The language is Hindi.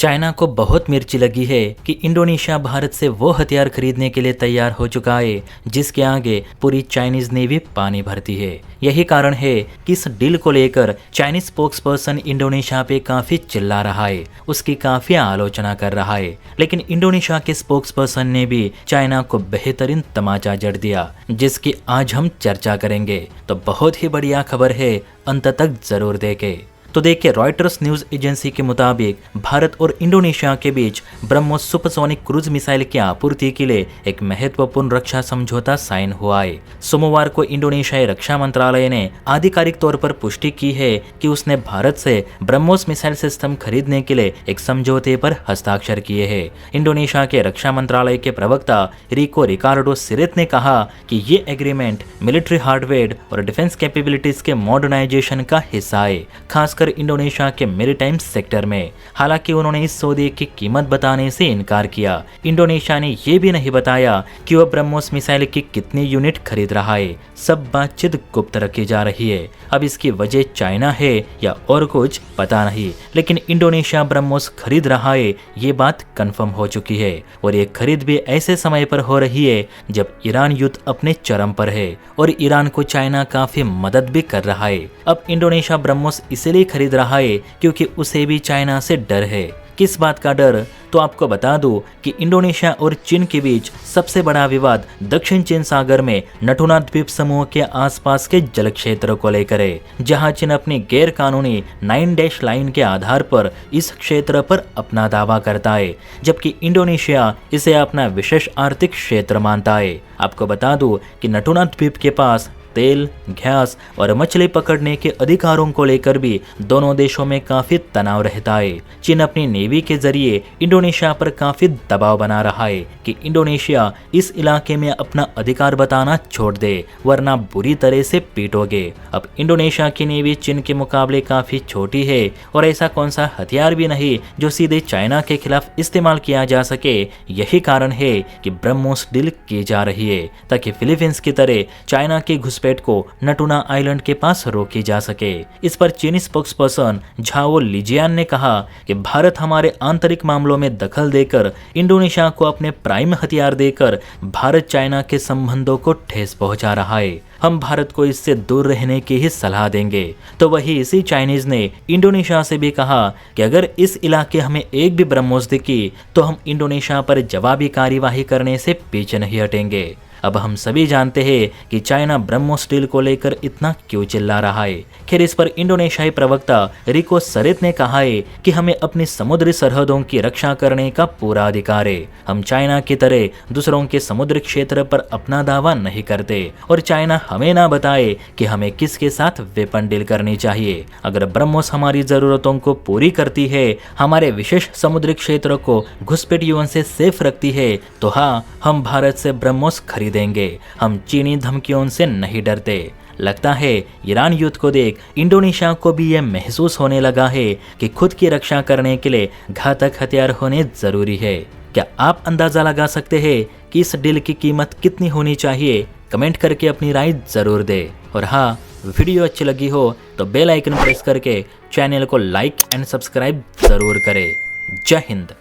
चाइना को बहुत मिर्ची लगी है कि इंडोनेशिया भारत से वो हथियार खरीदने के लिए तैयार हो चुका है जिसके आगे पूरी चाइनीज नेवी पानी भरती है। यही कारण है कि इस डील को लेकर चाइनीज स्पोक्सपर्सन इंडोनेशिया पे काफी चिल्ला रहा है, उसकी काफी आलोचना कर रहा है। लेकिन इंडोनेशिया के स्पोक्सपर्सन ने भी चाइना को बेहतरीन तमाचा जड़ दिया, जिसकी आज हम चर्चा करेंगे। तो बहुत ही बढ़िया खबर है, अंत तक जरूर देखें। तो देखिए, रॉयटर्स न्यूज एजेंसी के मुताबिक भारत और इंडोनेशिया के बीच ब्रह्मोस सुपरसोनिक क्रूज मिसाइल की आपूर्ति के लिए एक महत्वपूर्ण रक्षा समझौता साइन हुआ है। सोमवार को इंडोनेशियाई रक्षा मंत्रालय ने आधिकारिक तौर पर पुष्टि की है कि उसने भारत से ब्रह्मोस मिसाइल सिस्टम खरीदने के लिए एक समझौते पर हस्ताक्षर किए हैं। इंडोनेशिया के रक्षा मंत्रालय के प्रवक्ता रिको रिकार्डो सिरेत ने कहा कि ये एग्रीमेंट मिलिट्री हार्डवेयर और डिफेंस कैपेबिलिटीज के मॉडर्नाइजेशन का हिस्सा है, खासकर इंडोनेशिया के मैरीटाइम सेक्टर में। हालांकि उन्होंने इस सौदे की कीमत बताने से इनकार किया। इंडोनेशिया ने यह भी नहीं बताया कि वह ब्रह्मोस मिसाइल की कितनी यूनिट खरीद रहा है। सब बातचीत गुप्त रखी जा रही है। अब इसकी वजह चाइना है या और कुछ पता नहीं, लेकिन इंडोनेशिया ब्रह्मोस खरीद रहा है, ये बात कंफर्म हो चुकी है। और ये खरीद भी ऐसे समय पर हो रही है जब ईरान युद्ध अपने चरम पर है और ईरान को चाइना काफी मदद भी कर रहा है। अब इंडोनेशिया ब्रह्मोस इसलिए खरीद रहा है क्योंकि उसे भी चाइना से डर है। किस बात का डर? तो आपको बता दूं कि इंडोनेशिया और चीन के बीच सबसे बड़ा विवाद दक्षिण चीन सागर में नटुना द्वीप समूह के आसपास के जल क्षेत्र को लेकर है, जहां चीन अपनी गैर कानूनी 9 डैश लाइन के आधार पर इस क्षेत्र पर अपना दावा करता है, जबकि इंडोनेशिया इसे अपना विशेष आर्थिक क्षेत्र मानता है। आपको बता दूं कि नटुना द्वीप के पास तेल, गैस और मछली पकड़ने के अधिकारों को लेकर भी दोनों देशों में काफी तनाव रहता है। चीन अपनी नेवी के जरिए इंडोनेशिया पर काफी दबाव बना रहा है कि इंडोनेशिया इस इलाके में अपना अधिकार बताना छोड़ दे, वरना बुरी तरह से पीटोगे। अब इंडोनेशिया की नेवी चीन के मुकाबले काफी छोटी है और ऐसा कौन सा हथियार भी नहीं जो सीधे चाइना के खिलाफ इस्तेमाल किया जा सके। यही कारण है कि ब्रह्मोस डील की जा रही है ताकि फिलीपींस की तरह चाइना की घुसपैठ को नटुना आइलैंड के पास रोकी जा सके। इस पर चीनी स्पोक्सपर्सन झाओ लिजियान ने कहा कि भारत हमारे आंतरिक मामलों में दखल देकर इंडोनेशिया को अपने प्राइम हथियार देकर भारत चाइना के संबंधों को ठेस पहुंचा रहा है। हम भारत को इससे दूर रहने की ही सलाह देंगे। तो वही इसी चाइनीज ने इंडोनेशिया से भी कहा कि अगर इस इलाके हमें एक भी ब्रह्मोस दिखी तो हम इंडोनेशिया पर जवाबी कार्यवाही करने से पीछे नहीं हटेंगे। अब हम सभी जानते हैं कि चाइना ब्रह्मोस डील को लेकर इतना क्यों चिल्ला रहा है। खैर, इस पर इंडोनेशियाई प्रवक्ता रिको सरेत ने कहा है कि हमें अपनी समुद्री सरहदों की रक्षा करने का पूरा अधिकार है। हम चाइना की तरह दूसरों के समुद्री क्षेत्र पर अपना दावा नहीं करते और चाइना हमें ना बताए कि हमें किसके साथ वेपन डील करनी चाहिए। अगर ब्रह्मोस हमारी जरूरतों को पूरी करती है, हमारे विशेष समुद्री क्षेत्र को घुसपैठियों से सेफ रखती है, तो हाँ, हम भारत से ब्रह्मोस खरीदेंगे। हम चीनी धमकियों से नहीं डरते। लगता है ईरान युद्ध को देख इंडोनेशिया को भी यह महसूस होने लगा है कि खुद की रक्षा करने के लिए घातक हथियार होने जरूरी है। क्या आप अंदाजा लगा सकते हैं कि इस डील की कीमत कितनी होनी चाहिए? कमेंट करके अपनी राय जरूर दे। और हाँ, वीडियो अच्छी लगी हो तो बेल आइकन प्रेस करके चैनल को लाइक एंड सब्सक्राइब जरूर करें। जय हिंद।